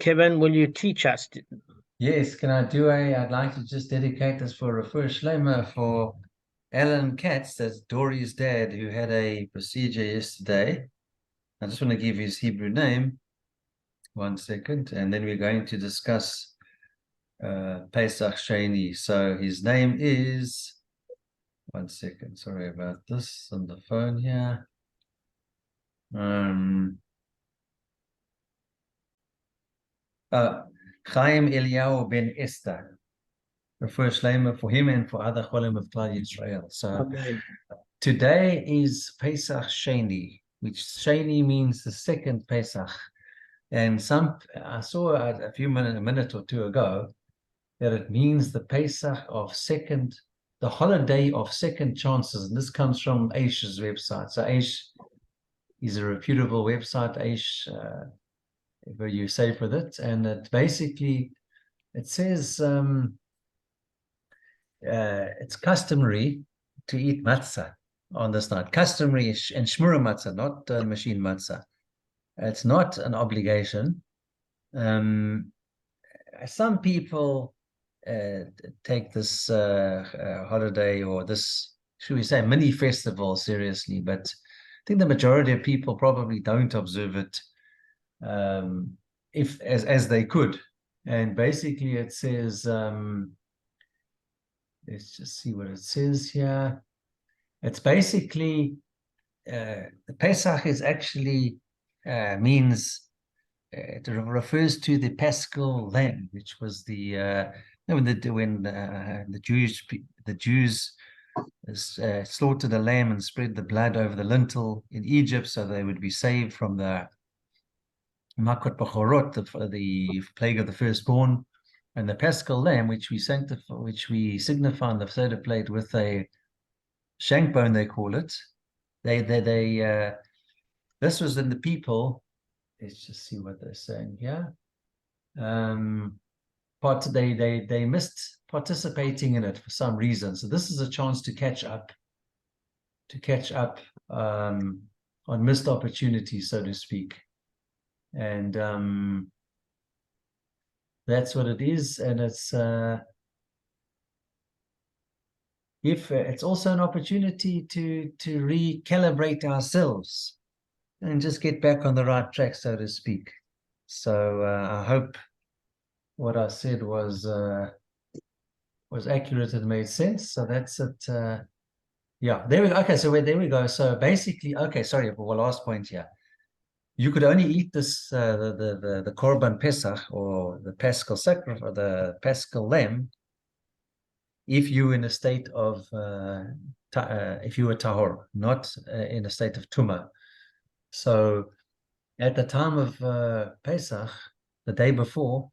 Kevin, will you teach us? Yes, can I do I'd like to just dedicate this for Refer Shlomo for Alan Katz, that's Dory's dad, who had a procedure yesterday. I just want to give his Hebrew name. 1 second. And then we're going to discuss Pesach Sheni. So his name is, 1 second, sorry about this on the phone here. Chaim Eliyahu ben Esther. Refer Shlomo for him and for other Cholim of Klal Yisrael. So today is Pesach Sheni, which Sheni means the second Pesach. And I saw a minute or two ago that it means the Pesach of the holiday of second chances. And this comes from Aish's website. So Aish is a reputable website. Aish, where you safe with it. And it basically, it says it's customary to eat matzah on this night. Customary and shmura matzah, not machine matzah. It's not an obligation. Some people take this holiday or this, should we say, mini festival seriously, but I think the majority of people probably don't observe it as they could. And basically it says, let's just see what it says here. It's basically the Pesach is actually means it refers to the Paschal lamb, which was when the Jews slaughtered the lamb and spread the blood over the lintel in Egypt, so they would be saved from the Makot Bechorot, the plague of the firstborn, and the Paschal lamb, which we signify on the Seder plate with a shank bone, they call it. This was in the people. Let's just see what they're saying here. They missed participating in it for some reason. So this is a chance to catch up on missed opportunities, so to speak. And that's what it is. And it's it's also an opportunity to recalibrate ourselves and just get back on the right track, so to speak. So I hope what I said was accurate and made sense. So that's it. Yeah, there we go. Okay, so there we go. So basically, okay, sorry for the last point here. You could only eat this the Korban Pesach or the Paschal sacrifice or the Paschal lamb if you were in a state of if you were tahor, not in a state of tumah. So at the time of Pesach, the day before,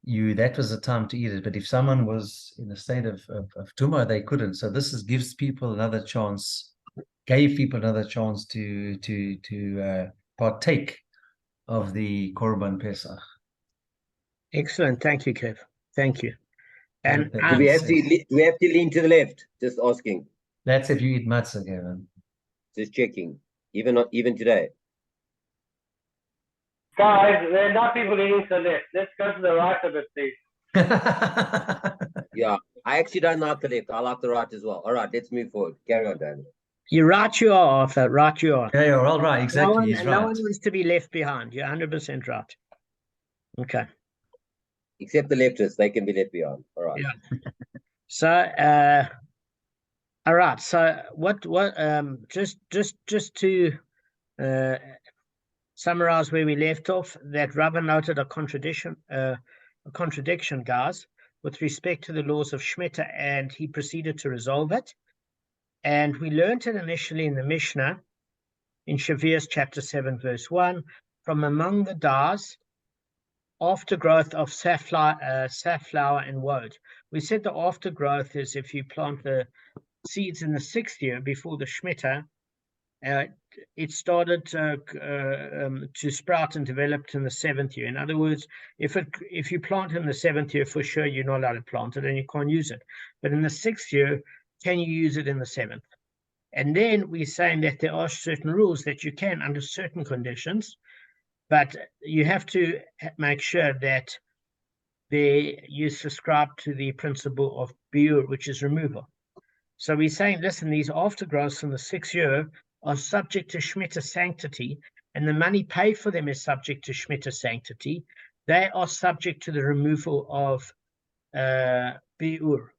that was the time to eat it. But if someone was in a state of tumah, they couldn't. So this gave people another chance to partake of the Korban Pesach. Excellent. Thank you, Kev. Thank you. And do we have to lean to the left? Just asking. That's if you eat matzah, Kevin. Just checking. Even today. Guys, there are not people leaning to the left. Let's go to the right of it, please. Yeah, I actually don't like the left. I like the right as well. All right, let's move forward. Carry on, Dan. You're right, you are, Arthur. Right, you are. Yeah, you're all right. Exactly. No one wants to be left behind. You're 100% right. Okay. Except the leftists, they can be left behind. All right. Yeah. So, all right. So, just to summarize where we left off, that Rabbi noted a contradiction, guys, with respect to the laws of Shemitah, and he proceeded to resolve it. And we learned it initially in the Mishnah, in Shavuos chapter 7, verse 1, from among the dars, aftergrowth of safflower and woad. We said the aftergrowth is if you plant the seeds in the 6th year before the Shemitah, it started to sprout and developed in the 7th year. In other words, if you plant in the 7th year, for sure you're not allowed to plant it and you can't use it. But in the 6th year, can you use it in the 7th? And then we're saying that there are certain rules that you can, under certain conditions. But you have to make sure that you subscribe to the principle of biur, which is removal. So we're saying, listen, these aftergrowths in the 6th year are subject to Shemitah sanctity, and the money paid for them is subject to Shemitah sanctity. They are subject to the removal of biur,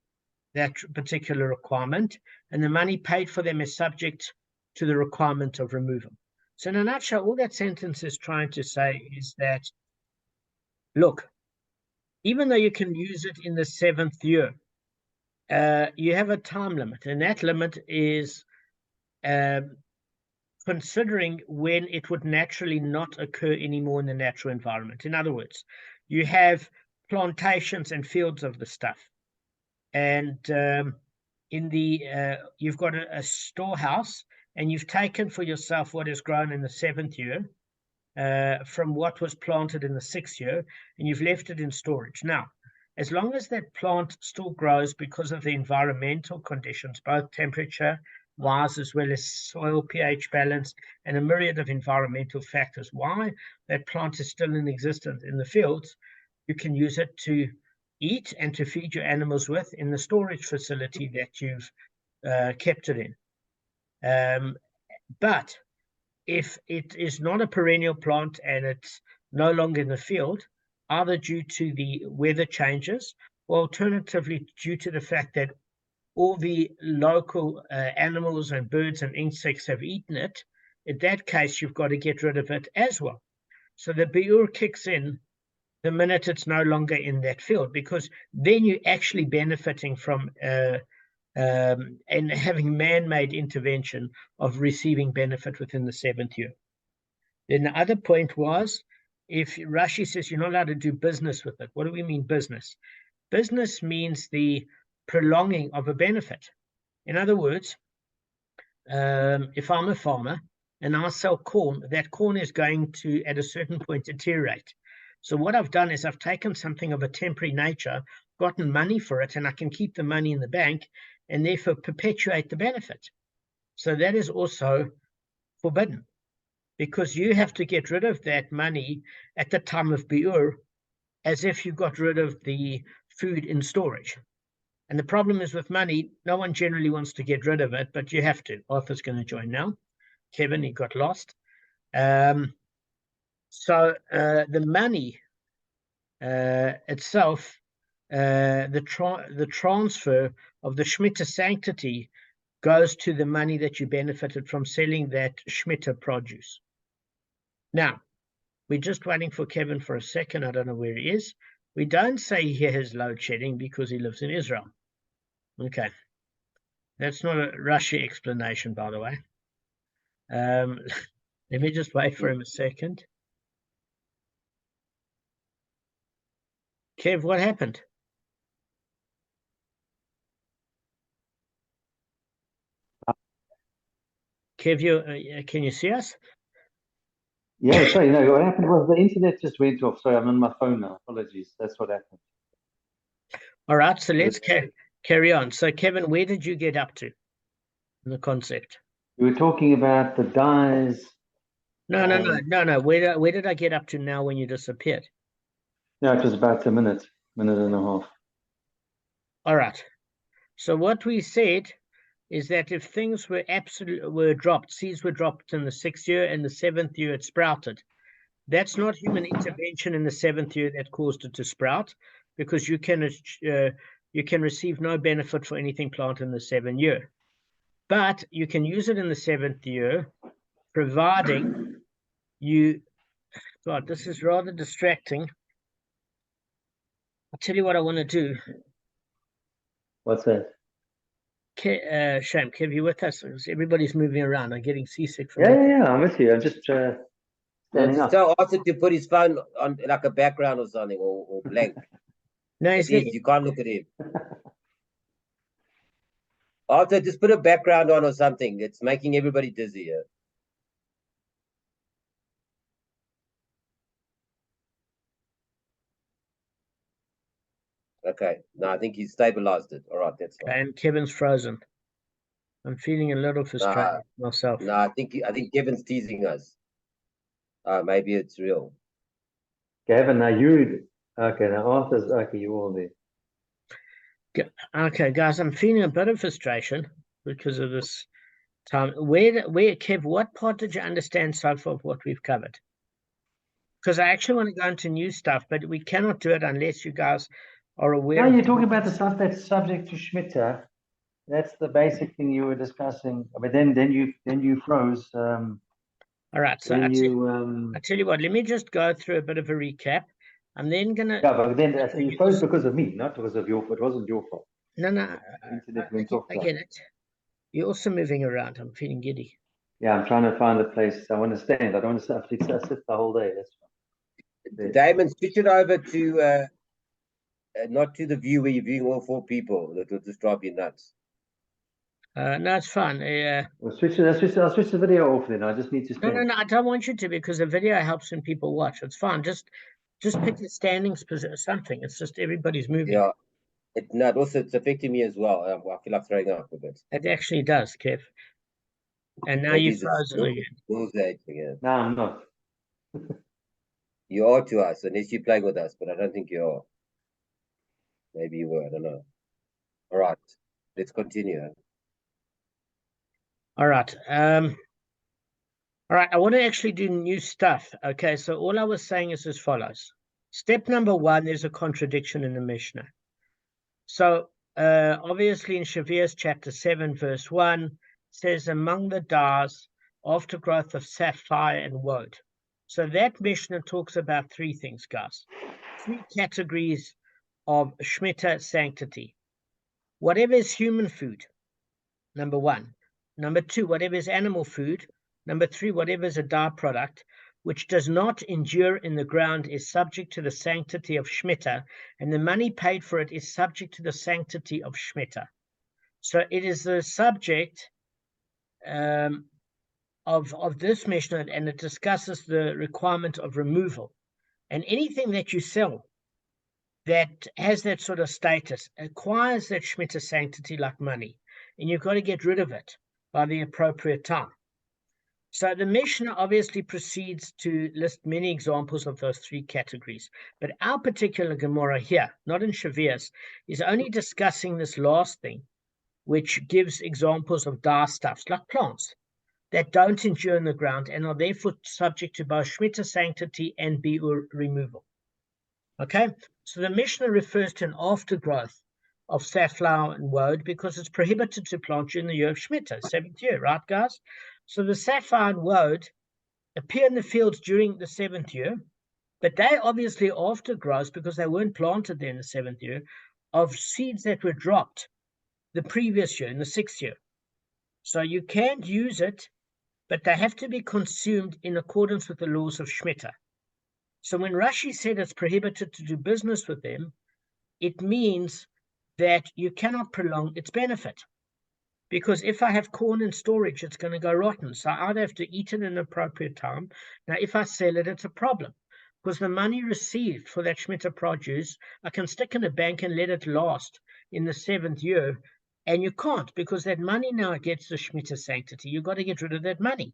that particular requirement, and the money paid for them is subject to the requirement of removal. So in a nutshell, all that sentence is trying to say is that, look, even though you can use it in the 7th year, you have a time limit, and that limit is considering when it would naturally not occur anymore in the natural environment. In other words, you have plantations and fields of the stuff, and you've got a storehouse, and you've taken for yourself what is grown in the 7th year from what was planted in the 6th year, and you've left it in storage. Now, as long as that plant still grows because of the environmental conditions, both temperature-wise as well as soil pH balance and a myriad of environmental factors, why that plant is still in existence in the fields, you can use it to eat and to feed your animals with in the storage facility that you've kept it in. But if it is not a perennial plant and it's no longer in the field, either due to the weather changes or alternatively due to the fact that all the local animals and birds and insects have eaten it, in that case, you've got to get rid of it as well. So the biur kicks in the minute it's no longer in that field, because then you're actually benefiting from and having man-made intervention of receiving benefit within the 7th year. Then the other point was, if Rashi says you're not allowed to do business with it, what do we mean business? Business means the prolonging of a benefit. In other words, if I'm a farmer and I sell corn, that corn is going to, at a certain point, deteriorate. So what I've done is I've taken something of a temporary nature, gotten money for it, and I can keep the money in the bank and therefore perpetuate the benefit. So that is also forbidden, because you have to get rid of that money at the time of biur as if you got rid of the food in storage. And the problem is with money, no one generally wants to get rid of it, but you have to. Arthur's going to join now. Kevin, he got lost. So the money itself, the transfer of the Shemitah sanctity goes to the money that you benefited from selling that Shemitah produce. Now, we're just waiting for Kevin for a second. I don't know where he is. We don't say he has load shedding because he lives in Israel. Okay. That's not a Rashi explanation, by the way. Let me just wait for him a second. Kev, what happened? Kev, can you see us? Yeah, sorry, no, what happened was the internet just went off. Sorry, I'm on my phone now. Apologies. That's what happened. All right, so let's carry on. So, Kevin, where did you get up to in the concept? You were talking about the dyes. No. Where did I get up to now when you disappeared? No, it was about a minute and a half. All right. So what we said is that if things were dropped, seeds were dropped in the 6th year and the 7th year it sprouted, that's not human intervention in the 7th year that caused it to sprout, because you can receive no benefit for anything planted in the 7th year. But you can use it in the 7th year, providing you... God, this is rather distracting. I'll tell you what I want to do. What's that? Shame, Kev, you with us? Everybody's moving around. I'm getting seasick from Yeah, I'm with you. I'm just standing up. Tell Arthur to put his phone on like a background or something, or blank. No, You can't look at him. Arthur, just put a background on or something. It's making everybody dizzy here. Okay. No, I think he's stabilized it. All right, that's fine. And Kevin's frozen. I'm feeling a little frustrated myself. No, I think Kevin's teasing us. Maybe it's real. Gavin, now you, okay, now Arthur's, okay, you all there. Okay, guys, I'm feeling a bit of frustration because of this time. Where, Kev, what part did you understand so far of what we've covered? Because I actually want to go into new stuff, but we cannot do it unless you guys are aware. No, you're talking about the stuff that's subject to Shemitah. That's the basic thing you were discussing. But then you froze. All right, so Then I you tell you what, let me just go through a bit of a recap. I'm then gonna. yeah, but then you froze because of me, not because of your fault. It wasn't your fault. No, Internet went off. I get it. You're also moving around. I'm feeling giddy. Yeah, I'm trying to find a place. I want to stand. I don't want to sit the whole day. That's fine. Damon, switch it over to not to the view where you're viewing all 4 people. That will just drive you nuts. No, it's fine. I'll switch the video off then. I just need to stand. No, I don't want you to, because the video helps when people watch. It's fine. Just pick the standings position or something. It's just everybody's moving. Yeah. It also it's affecting me as well. I feel like throwing up a bit. It actually does, Kev. And now you've frozen again. No, I'm not. You are to us, unless you're playing with us, but I don't think you are. Maybe you were, I don't know. All right, let's continue. All right. All right, I want to actually do new stuff. Okay, so all I was saying is as follows. Step number 1, there's a contradiction in the Mishnah. So obviously in Shavuos chapter 7, verse 1, says among the dars, aftergrowth of sapphire and woad. So that Mishnah talks about 3 things, guys. 3 categories of Shemitah sanctity. Whatever is human food, number 1. Number 2, whatever is animal food. Number 3, whatever is a dar product, which does not endure in the ground, is subject to the sanctity of Shemitah, and the money paid for it is subject to the sanctity of Shemitah. So it is the subject of this Mishnah, and it discusses the requirement of removal. And anything that you sell that has that sort of status acquires that Shemitah sanctity like money, and you've got to get rid of it by the appropriate time. So the Mishnah obviously proceeds to list many examples of those 3 categories, but our particular Gemara here, not in Shavuos, is only discussing this last thing, which gives examples of dar stuffs like plants that don't endure in the ground and are therefore subject to both Shemitah sanctity and biur removal. Okay, so the Mishnah refers to an aftergrowth of safflower and woad because it's prohibited to plant during the year of Shemitah, 7th year, right, guys? So the safflower and woad appear in the fields during the 7th year, but they obviously aftergrowths because they weren't planted there in the 7th year of seeds that were dropped the previous year in the 6th year. So you can't use it, but they have to be consumed in accordance with the laws of Shemitah. So when Rashi said it's prohibited to do business with them, it means that you cannot prolong its benefit. Because if I have corn in storage, it's going to go rotten. So I either have to eat it in an appropriate time. Now, if I sell it, it's a problem. Because the money received for that Shemitah produce, I can stick in a bank and let it last in the 7th year. And you can't, because that money now gets the Shemitah sanctity. You've got to get rid of that money.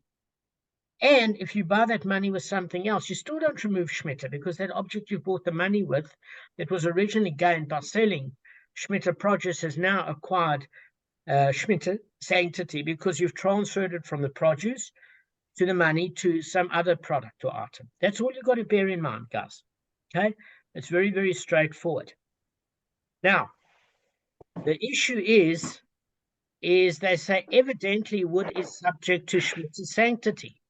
And if you buy that money with something else, you still don't remove Shemitah, because that object you bought the money with that was originally gained by selling Shemitah produce has now acquired Shemitah sanctity because you've transferred it from the produce to the money to some other product or item. That's all you've got to bear in mind, guys. Okay? It's very, very straightforward. Now, the issue is they say evidently wood is subject to Shemitah sanctity.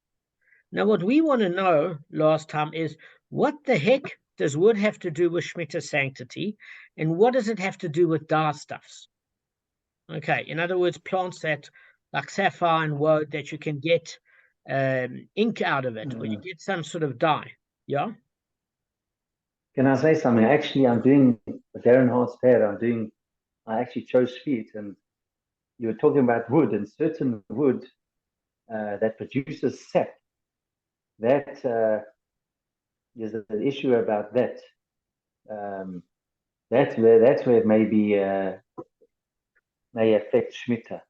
Now, what we want to know last time is what the heck does wood have to do with Shemitah sanctity, and what does it have to do with dar stuffs? Okay, in other words, plants that like sapphire and woad that you can get ink out of it, or you get some sort of dye. Yeah. Can I say something? Actually, I'm doing Darren Hart's dad. I actually chose feet, and you were talking about wood, and certain wood that produces sap. That there's an issue about that. That's where it may affect Shemitah.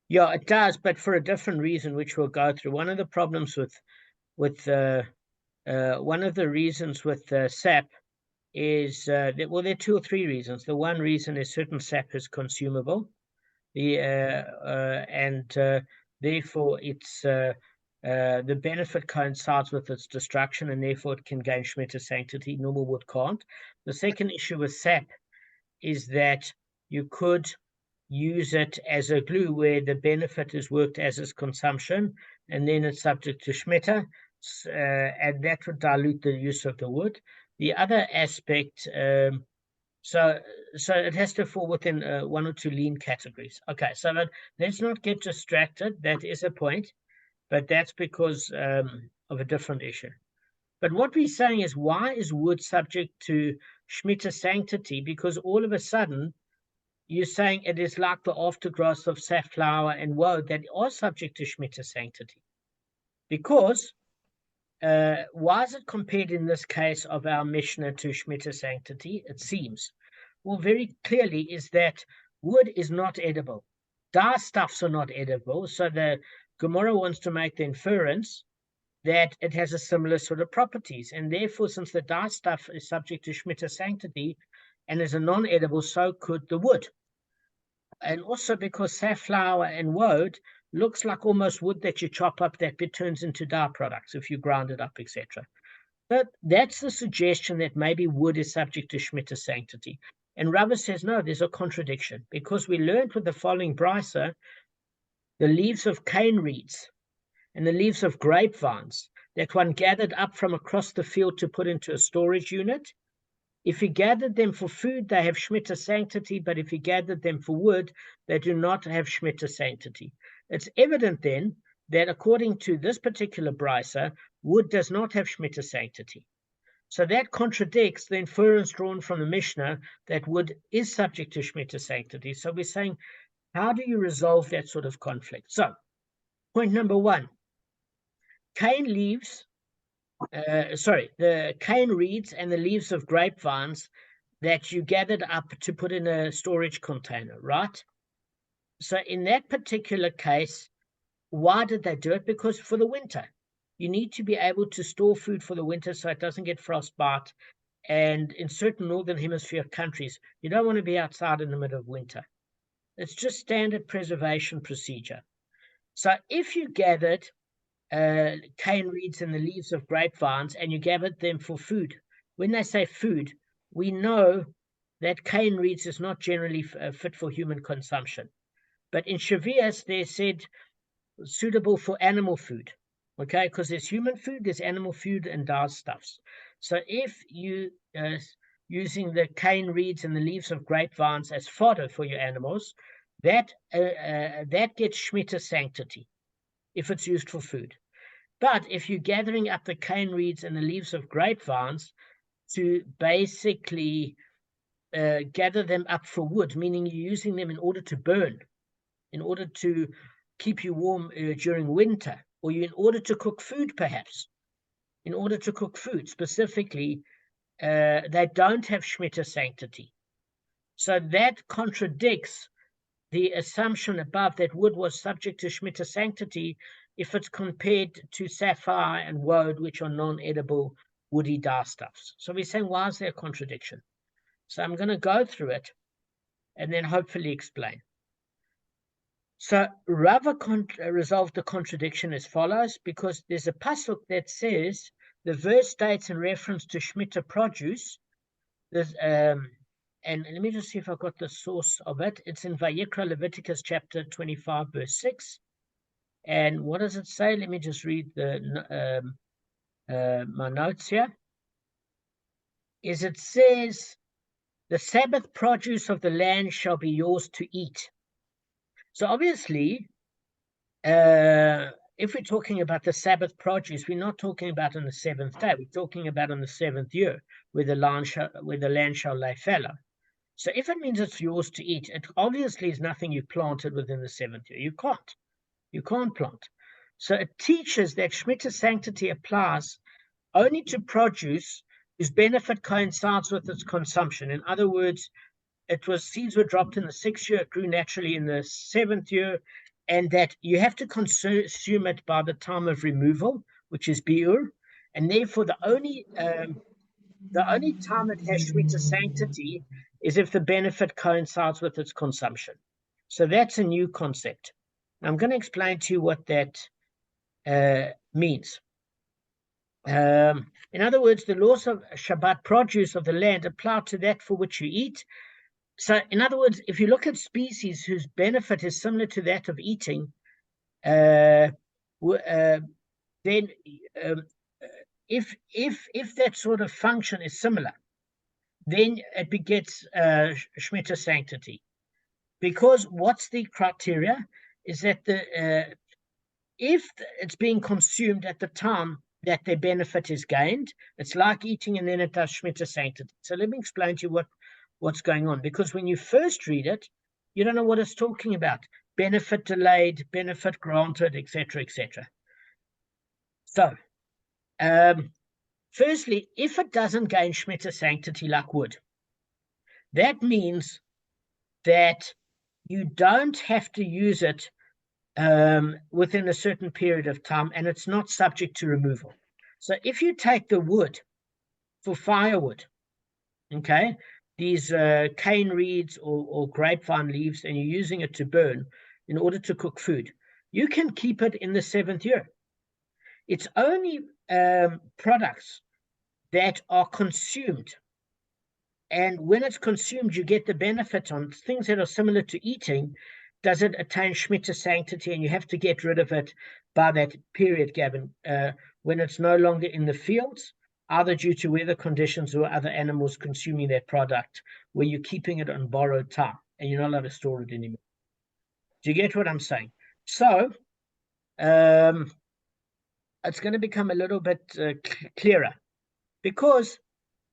Yeah, it does, but for a different reason, which we'll go through. One of the problems with with one of the reasons with sap is that, well, there are 2 or 3 reasons. The one reason is certain sap is consumable, therefore it's the benefit coincides with its destruction, and therefore it can gain Shemitah sanctity. Normal wood can't. The second issue with sap is that you could use it as a glue where the benefit is worked as its consumption, and then it's subject to Shemitah, and that would dilute the use of the wood. The other aspect, so it has to fall within 1 or 2 lean categories. Okay, so let's not get distracted. That is a point, but that's because of a different issue. But what we're saying is, why is wood subject to Shemitah sanctity? Because all of a sudden, you're saying it is like the aftergrowth of safflower and woad that are subject to Shemitah sanctity. Because why is it compared in this case of our Mishnah to Shemitah sanctity? It seems, well, very clearly is that wood is not edible. Dye stuffs are not edible. So the Gemara wants to make the inference that it has a similar sort of properties. And therefore, since the dye stuff is subject to Shemitah sanctity and is a non-edible, so could the wood. And also because safflower and woad looks like almost wood that you chop up that turns into dye products if you grind it up, etc. But that's the suggestion that maybe wood is subject to Shemitah sanctity. And Rava says, no, there's a contradiction, because we learned with the following brisa, the leaves of cane reeds and the leaves of grapevines that one gathered up from across the field to put into a storage unit. If he gathered them for food, they have Shemitah sanctity, but if he gathered them for wood, they do not have Shemitah sanctity. It's evident then that according to this particular brisa, wood does not have Shemitah sanctity. So that contradicts the inference drawn from the Mishnah that wood is subject to Shemitah sanctity. So we're saying, how do you resolve that sort of conflict? So, point number 1, cane leaves, the cane reeds and the leaves of grapevines that you gathered up to put in a storage container, right? So in that particular case, why did they do it? Because for the winter, you need to be able to store food for the winter so it doesn't get frostbite. And in certain northern hemisphere countries, you don't want to be outside in the middle of winter. It's just standard preservation procedure. So if you gathered cane reeds and the leaves of grapevines and you gathered them for food, when they say food, we know that cane reeds is not generally fit for human consumption. But in Shavuos, they said suitable for animal food, okay? Because there's human food, there's animal food, and dye stuffs. So if you using the cane reeds and the leaves of grapevines as fodder for your animals, that gets Shemitah sanctity if it's used for food. But if you're gathering up the cane reeds and the leaves of grapevines to basically gather them up for wood, meaning you're using them in order to burn, in order to keep you warm during winter, or in order to cook food, perhaps, in order to cook food specifically, they don't have Shemitah sanctity. So that contradicts the assumption above that wood was subject to Shemitah sanctity if it's compared to sapphire and woad, which are non-edible woody dye stuffs. So we're saying, why is there a contradiction? So I'm going to go through it and then hopefully explain. So Rava resolved the contradiction as follows, because there's a pasuk that says, the verse states in reference to Shemitah produce, and let me just see if I've got the source of it. It's in Vayikra, Leviticus chapter 25, verse 6. And what does it say? Let me just read my notes here. It says, the Sabbath produce of the land shall be yours to eat. So obviously, if we're talking about the Sabbath produce, we're not talking about on the 7th day. We're talking about on the 7th year, where the land shall lay fallow. So if it means it's yours to eat, it obviously is nothing you planted within the 7th year. You can't plant. So it teaches that Shemitah sanctity applies only to produce whose benefit coincides with its consumption. In other words, seeds were dropped in the 6th year, it grew naturally in the 7th year, and that you have to consume it by the time of removal, which is biur, and therefore the only time it has Shemitah sanctity is if the benefit coincides with its consumption. So that's a new concept. I'm going to explain to you what that means. In other words, the laws of Shabbat produce of the land apply to that for which you eat. So, in other words, if you look at species whose benefit is similar to that of eating, then if that sort of function is similar, then it begets Shemitah sanctity. Because what's the criteria is that if it's being consumed at the time that their benefit is gained, it's like eating, and then it does Shemitah sanctity. So let me explain to you what's going on, because when you first read it, you don't know what it's talking about. Benefit delayed, benefit granted, etc., etc. So, firstly, if it doesn't gain Shemitah sanctity like wood, that means that you don't have to use it within a certain period of time, and it's not subject to removal. So if you take the wood for firewood, okay, these cane reeds or grapevine leaves, and you're using it to burn in order to cook food, you can keep it in the 7th year. It's only products that are consumed, and when it's consumed, you get the benefit on things that are similar to eating. Does it attain Shemitah sanctity, and you have to get rid of it by that period, Gavin, when it's no longer in the fields, either due to weather conditions or other animals consuming that product, where you're keeping it on borrowed time and you're not allowed to store it anymore. Do you get what I'm saying? So it's going to become a little bit clearer, because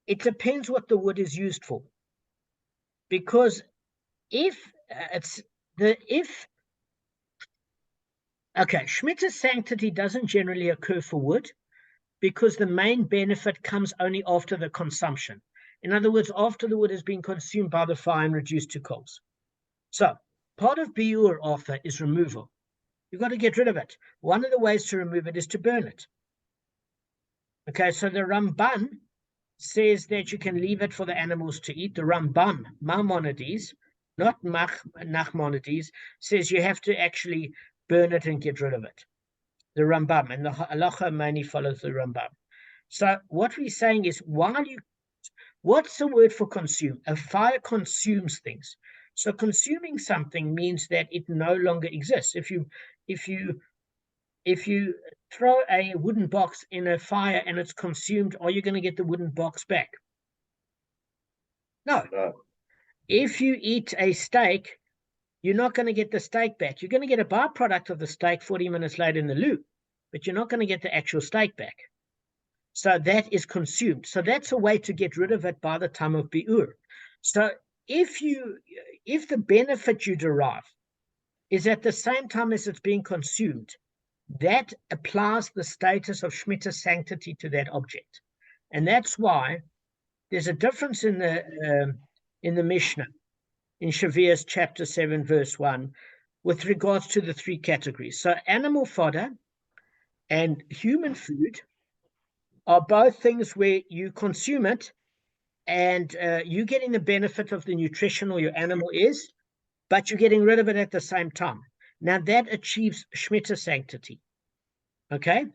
it depends what the wood is used for. Because Shemitah sanctity doesn't generally occur for wood, because the main benefit comes only after the consumption. In other words, after the wood has been consumed by the fire and reduced to coals. So part of biur after is removal. You've got to get rid of it. One of the ways to remove it is to burn it. Okay, so the Ramban says that you can leave it for the animals to eat. The Ramban, Maimonides, not Nachmanides, says you have to actually burn it and get rid of it. The Rambam, and the halacha mainly follows the Rambam. So what we're saying is, what's the word for consume? A fire consumes things. So consuming something means that it no longer exists. If you throw a wooden box in a fire and it's consumed, are you going to get the wooden box back? No. If you eat a steak, you're not going to get the steak back. You're going to get a byproduct of the steak 40 minutes later in the loop, but you're not going to get the actual steak back. So that is consumed. So that's a way to get rid of it by the time of biur. So if the benefit you derive is at the same time as it's being consumed, that applies the status of Shemitah sanctity to that object. And that's why there's a difference in the Mishnah, in Shavuos chapter 7, verse 1, with regards to the 3 categories. So animal fodder and human food are both things where you consume it and you're getting the benefit of the nutrition your animal is, but you're getting rid of it at the same time. Now that achieves Shemitah sanctity. Okay?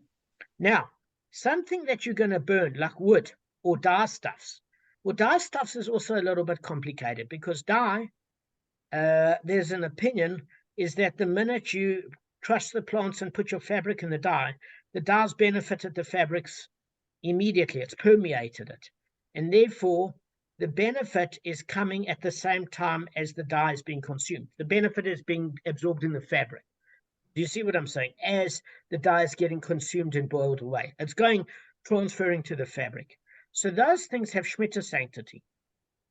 Now, something that you're going to burn, like wood or dye stuffs. Well, dye stuffs is also a little bit complicated, because dye, there's an opinion, is that the minute you trust the plants and put your fabric in the dye's benefited the fabrics immediately. It's permeated it. And therefore, the benefit is coming at the same time as the dye is being consumed. The benefit is being absorbed in the fabric. Do you see what I'm saying? As the dye is getting consumed and boiled away, it's transferring to the fabric. So those things have Shemitah sanctity.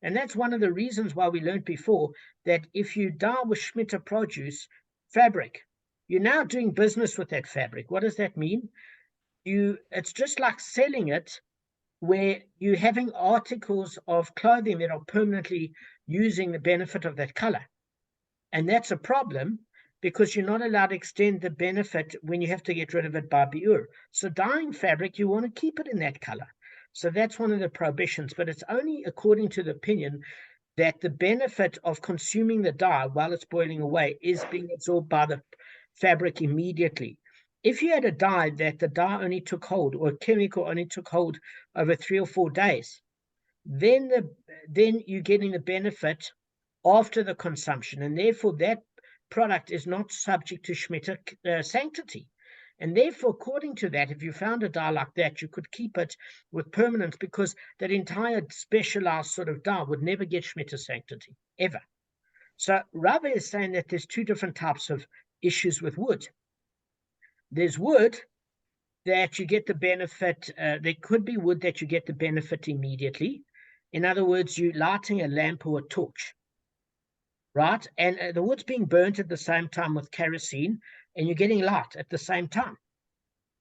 And that's one of the reasons why we learned before that if you dye with Shemitah produce fabric, you're now doing business with that fabric. What does that mean? It's just like selling it, where you're having articles of clothing that are permanently using the benefit of that color. And that's a problem, because you're not allowed to extend the benefit when you have to get rid of it by biur. So dyeing fabric, you want to keep it in that color. So that's one of the prohibitions, but it's only according to the opinion that the benefit of consuming the dye while it's boiling away is being absorbed by the fabric immediately. If you had a dye that the dye only took hold, or a chemical only took hold over 3 or 4 days, then you're getting the benefit after the consumption, and therefore that product is not subject to Shemitah sanctity. And therefore, according to that, if you found a dye like that, you could keep it with permanence, because that entire specialized sort of dye would never get Shemitah sanctity, ever. So Rava is saying that there's 2 different types of issues with wood. There's wood that you get the benefit, there could be wood that you get the benefit immediately. In other words, you're lighting a lamp or a torch, right? And the wood's being burnt at the same time with kerosene, and you're getting light at the same time.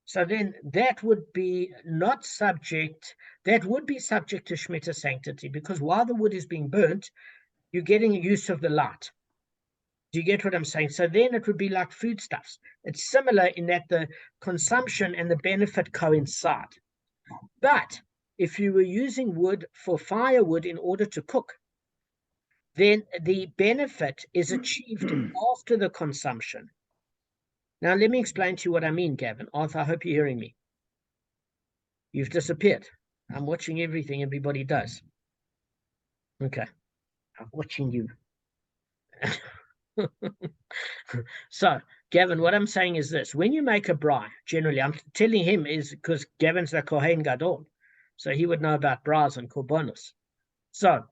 So then that would be not subject, that would be subject to Shemitah sanctity, because while the wood is being burnt, you're getting use of the light. Do you get what I'm saying? So then it would be like foodstuffs. It's similar in that the consumption and the benefit coincide. But if you were using wood for firewood in order to cook, then the benefit is achieved after the consumption. Now, let me explain to you what I mean, Gavin. Arthur, I hope you're hearing me. You've disappeared. I'm watching everything everybody does. Okay. I'm watching you. So, Gavin, what I'm saying is this. When you make a braai, generally, I'm telling him is because Gavin's the Kohen Gadol, so he would know about braais and korbanos. So,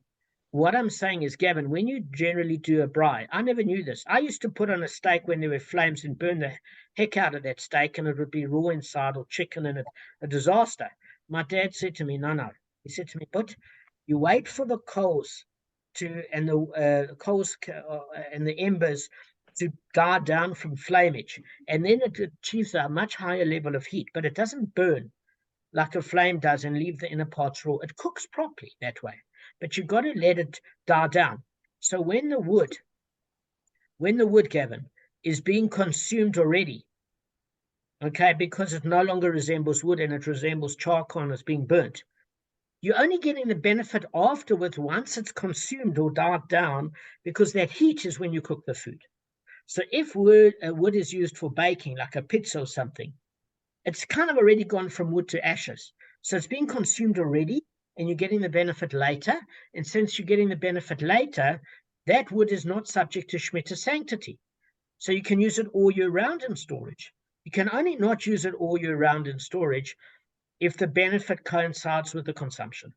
what I'm saying is, Gavin, when you generally do a braai, I never knew this. I used to put on a steak when there were flames and burn the heck out of that steak, and it would be raw inside or chicken, and a disaster. My dad said to me, no. He said to me, but you wait for the coals and the coals and the embers to die down from flameage, and then it achieves a much higher level of heat, but it doesn't burn like a flame does and leave the inner parts raw. It cooks properly that way, but you've got to let it die down. So when the wood, Gavin, is being consumed already, okay, because it no longer resembles wood and it resembles charcoal and it's being burnt, you're only getting the benefit afterwards once it's consumed or died down, because that heat is when you cook the food. So if wood is used for baking, like a pizza or something, it's kind of already gone from wood to ashes. So it's being consumed already, and you're getting the benefit later. And since you're getting the benefit later, that wood is not subject to Shemitah sanctity. So you can use it all year round in storage. You can only not use it all year round in storage if the benefit coincides with the consumption.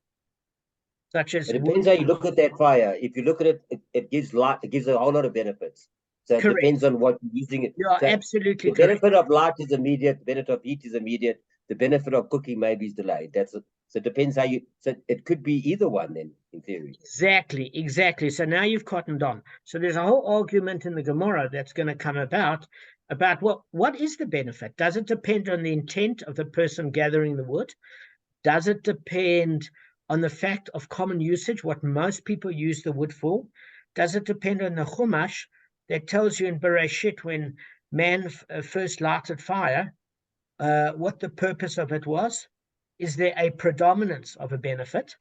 Such as It depends how you look at that fire. If you look at it, it gives light, it gives a whole lot of benefits. So it depends on what you're using it. You are so absolutely the benefit of light is immediate, the benefit of heat is immediate, the benefit of cooking maybe is delayed. So it depends how you, so it could be either one then, in theory. Exactly. So now you've cottoned on. So there's a whole argument in the Gemara that's going to come about what is the benefit? Does it depend on the intent of the person gathering the wood? Does it depend on the fact of common usage, what most people use the wood for? Does it depend on the Chumash that tells you in Bereshit, when man first lighted fire, what the purpose of it was? Is there a predominance of a benefit?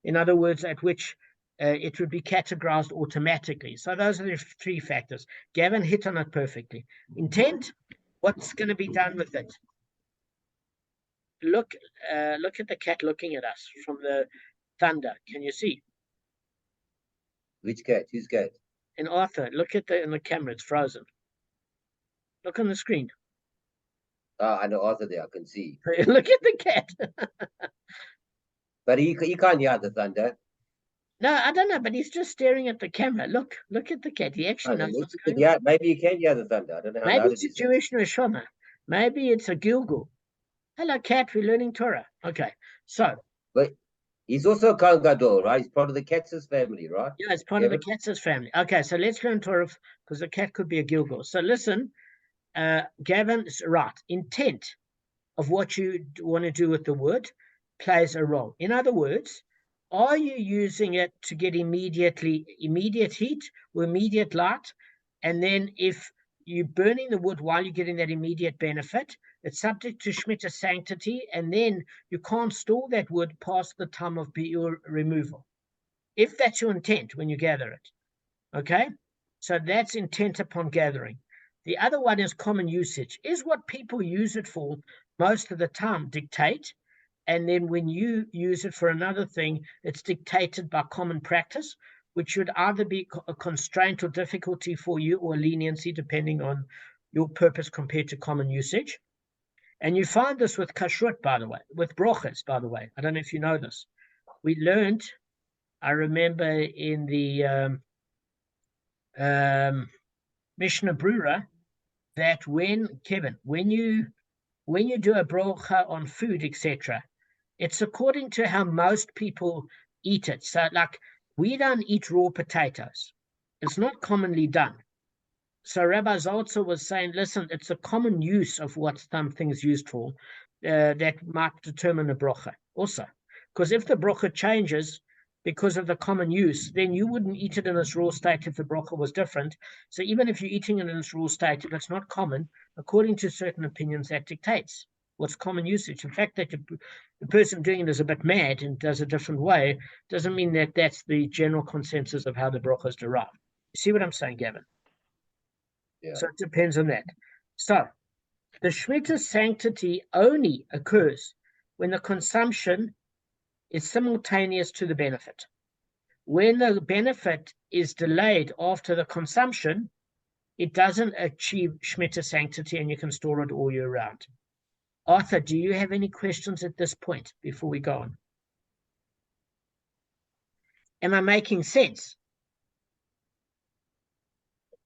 In other words, at which it would be categorized automatically. So those are the 3 factors. Gavin hit on it perfectly. Intent, what's going to be done with it? Look at the cat looking at us from the thunder. Can you see? Which cat? Whose cat? And Arthur, look at in the camera. It's frozen. Look on the screen. I know Arthur there, I can see. Look at the cat. But he can't hear the thunder. No, I don't know, but he's just staring at the camera. Look at the cat. He actually knows what's going on. Yeah, maybe you can hear the thunder. I don't know how Maybe loud it's it a is. Jewish neshama. Maybe it's a Gilgul. Hello, cat. We're learning Torah. Okay, so. But he's also a Kohen Gadol, right? He's part of the Katz's family, right? Yeah, it's part of the Katz's family. Okay, so let's learn Torah, because the cat could be a Gilgul. So listen, Gavin's right. Intent of what you want to do with the wood plays a role. In other words, are you using it to get immediate heat or immediate light? And then if you're burning the wood while you're getting that immediate benefit. It's subject to Shemitah sanctity, and then you can't store that wood past the time of biur removal, if that's your intent when you gather it. Okay, so that's intent upon gathering. The other one is common usage. Is what people use it for most of the time dictate, and then when you use it for another thing, it's dictated by common practice, which would either be a constraint or difficulty for you, or leniency, depending on your purpose compared to common usage. And you find this with kashrut, by the way, with brochas, by the way. I don't know if you know this. We learned, I remember in the Mishnah Brura, that when you do a brocha on food, etc., it's according to how most people eat it. So, like, we don't eat raw potatoes. It's not commonly done. So Rabbi Zalzer was saying, listen, it's a common use of what something's used for that might determine a brocha also. Because if the brocha changes because of the common use, then you wouldn't eat it in its raw state if the brocha was different. So even if you're eating it in its raw state, if it's not common, according to certain opinions, that dictates what's common usage. In fact, that the person doing it is a bit mad and does a different way doesn't mean that that's the general consensus of how the brocha is derived. You see what I'm saying, Gavin? Yeah. So it depends on that. So the Shemitah sanctity only occurs when the consumption is simultaneous to the benefit. When the benefit is delayed after the consumption, it doesn't achieve Shemitah sanctity, and you can store it all year round. Arthur, do you have any questions at this point before we go on? Am I making sense?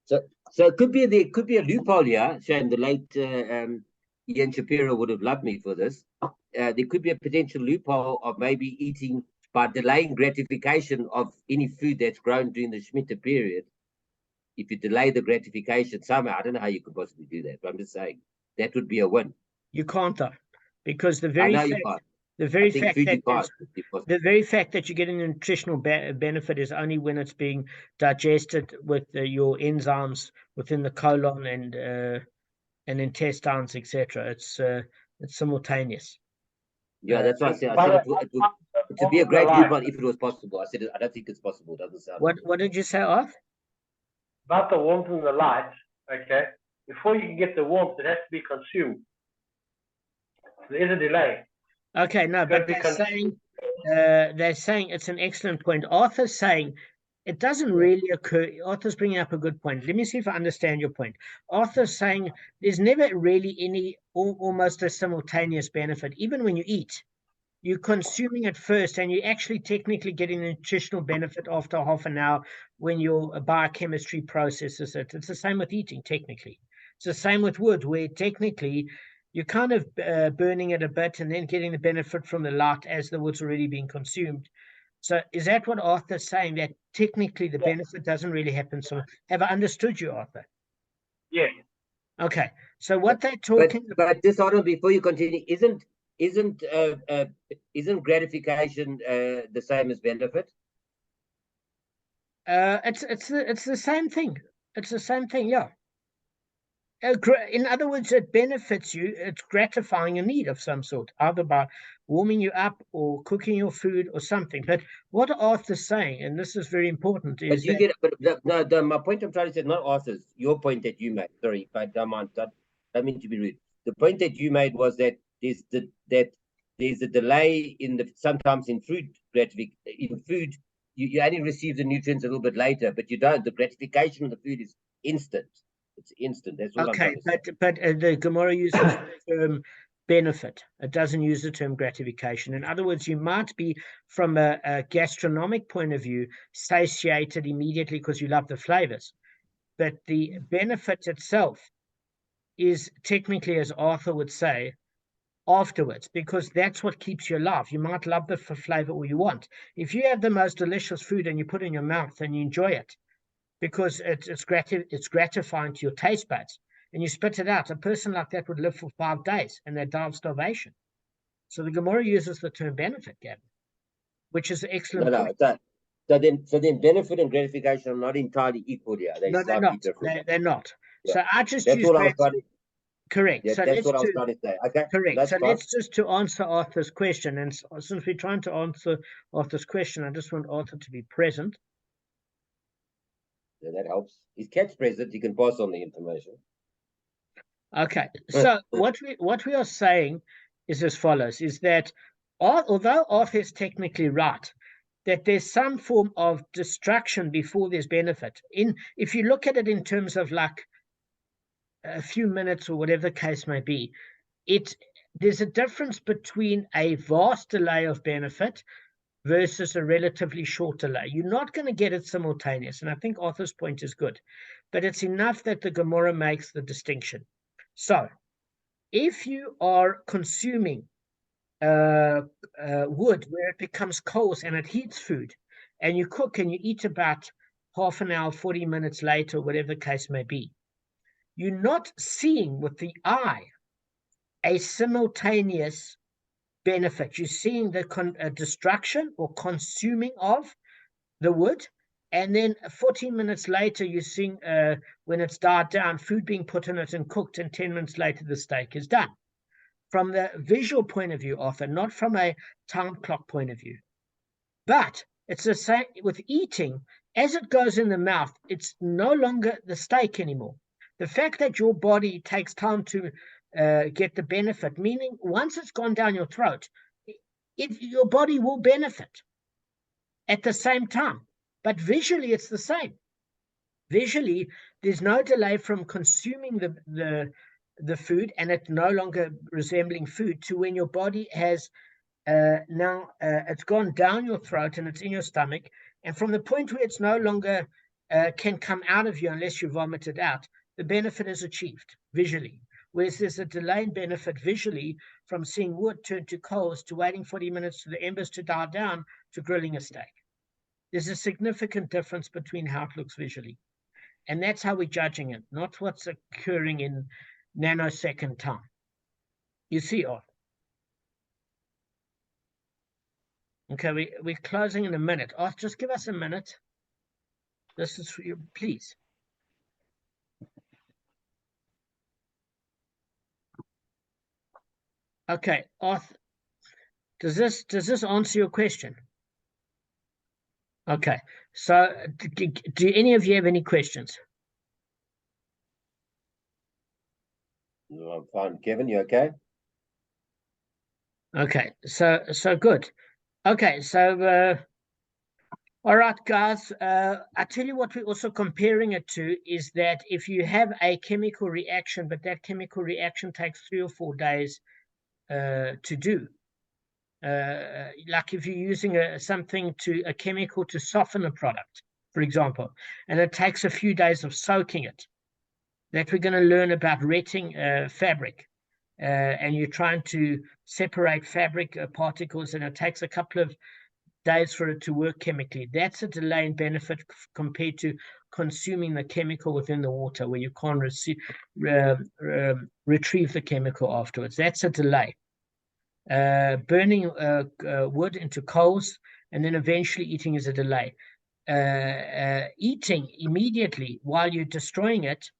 So it could be there could be a loophole here. Shane, the late Ian Shapiro would have loved me for this. There could be a potential loophole of maybe eating by delaying gratification of any food that's grown during the Shemitah period. If you delay the gratification somehow, I don't know how you could possibly do that, but I'm just saying that would be a win. You can't, though, because the I very know fact, you can't. the very I think fact food that you can't. the very fact that you're getting a nutritional benefit is only when it's being digested with your enzymes within the colon and intestines, etc. It's simultaneous. Yeah, that's what I said. I But said it would be a great loophole if it was possible. I said I don't think it's possible. It doesn't sound. What did you say, Arth? about the warmth and the light, okay, before you can get the warmth, it has to be consumed. So there is a delay. Okay, no, but they're saying it's an excellent point. Arthur's saying it doesn't really occur. Arthur's bringing up a good point. Let me see if I understand your point. Arthur's saying there's never really any almost a simultaneous benefit. Even when you eat, you're consuming it first, and you're actually technically getting the nutritional benefit after half an hour when your biochemistry processes it. It's the same with eating, technically. It's the same with wood, where technically you're kind of burning it a bit and then getting the benefit from the light as the wood's already being consumed. So is that what Arthur's saying, that technically the benefit doesn't really happen? So have I understood you, Arthur? Yeah. Okay. So what they're talking about. But just hold on before you continue. Isn't gratification the same as benefit? It's the same thing. It's the same thing, yeah. In other words, it benefits you. It's gratifying a need of some sort, either by warming you up or cooking your food or something. But what Arthur's saying, and this is very important, is my point I'm trying to say, not Arthur's, your point that you made. Sorry, if I don't mean to be rude. The point that you made was that there's a delay sometimes in food gratification. In food, you only receive the nutrients a little bit later, but you don't. The gratification of the food is instant. It's instant. That's all okay. I'm But the Gemara uses the term benefit. It doesn't use the term gratification. In other words, you might be, from a gastronomic point of view, satiated immediately because you love the flavors, but the benefit itself is technically, as Arthur would say, afterwards, because that's what keeps you alive. You might love the flavor all you want. If you have the most delicious food and you put it in your mouth and you enjoy it because it's gratifying to your taste buds, and you spit it out, a person like that would live for 5 days and they'd die of starvation. So the Gemara uses the term benefit, Gavin, which is an excellent point. So then benefit and gratification are not entirely equal here. They're slightly different. They're not. Yeah. So I just That's use what I was trying to, correct. yeah, So that's let's what I was do trying to say. Okay. correct. That's So fine. let's just to answer Arthur's question, and since we're trying to answer Arthur's question, I just want Arthur to be present. Yeah, that helps. His cat's present, you can pass on the information. Okay, so what we are saying is as follows: is that although Arthur is technically right, that there's some form of destruction before there's benefit. If you look at it in terms of like a few minutes or whatever the case may be, there's a difference between a vast delay of benefit versus a relatively short delay. You're not going to get it simultaneous, and I think Arthur's point is good, but it's enough that the Gemara makes the distinction. So if you are consuming wood where it becomes coals and it heats food, and you cook and you eat about half an hour, 40 minutes later, whatever the case may be, you're not seeing with the eye a simultaneous benefit. You're seeing the destruction or consuming of the wood, and then 14 minutes later, you're seeing when it's died down, food being put in it and cooked, and 10 minutes later, the steak is done. From the visual point of view, Arthur, not from a time clock point of view. But it's the same with eating. As it goes in the mouth, it's no longer the steak anymore. The fact that your body takes time to get the benefit, meaning once it's gone down your throat, your body will benefit at the same time. But visually, it's the same. Visually, there's no delay from consuming the food and it no longer resembling food to when your body has now it's gone down your throat and it's in your stomach, and from the point where it's no longer can come out of you unless you vomit it out, the benefit is achieved visually. Whereas there's a delayed benefit visually from seeing wood turn to coals, to waiting 40 minutes for the embers to die down, to grilling a steak. There's a significant difference between how it looks visually. And that's how we're judging it, not what's occurring in nanosecond time. You see, Arthur? Okay, we're closing in a minute. Arthur, just give us a minute. This is for you, please. Okay, Arthur, does this answer your question? Okay, so do any of you have any questions? No, I'm fine. Kevin, you okay? Okay, so good. Okay, so all right, guys. I tell you what we're also comparing it to is that if you have a chemical reaction, but that chemical reaction takes 3 or 4 days to do, like if you're using a chemical to soften a product, for example, and it takes a few days of soaking it, that we're going to learn about retting fabric, and you're trying to separate fabric particles, and it takes a couple of days for it to work chemically. That's a delay in benefit compared to consuming the chemical within the water, where you can't retrieve the chemical afterwards. That's a delay. Burning wood into coals and then eventually eating is a delay. Eating immediately while you're destroying it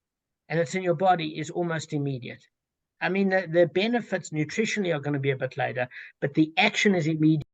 and it's in your body is almost immediate. I mean, the benefits nutritionally are going to be a bit later, but the action is immediate.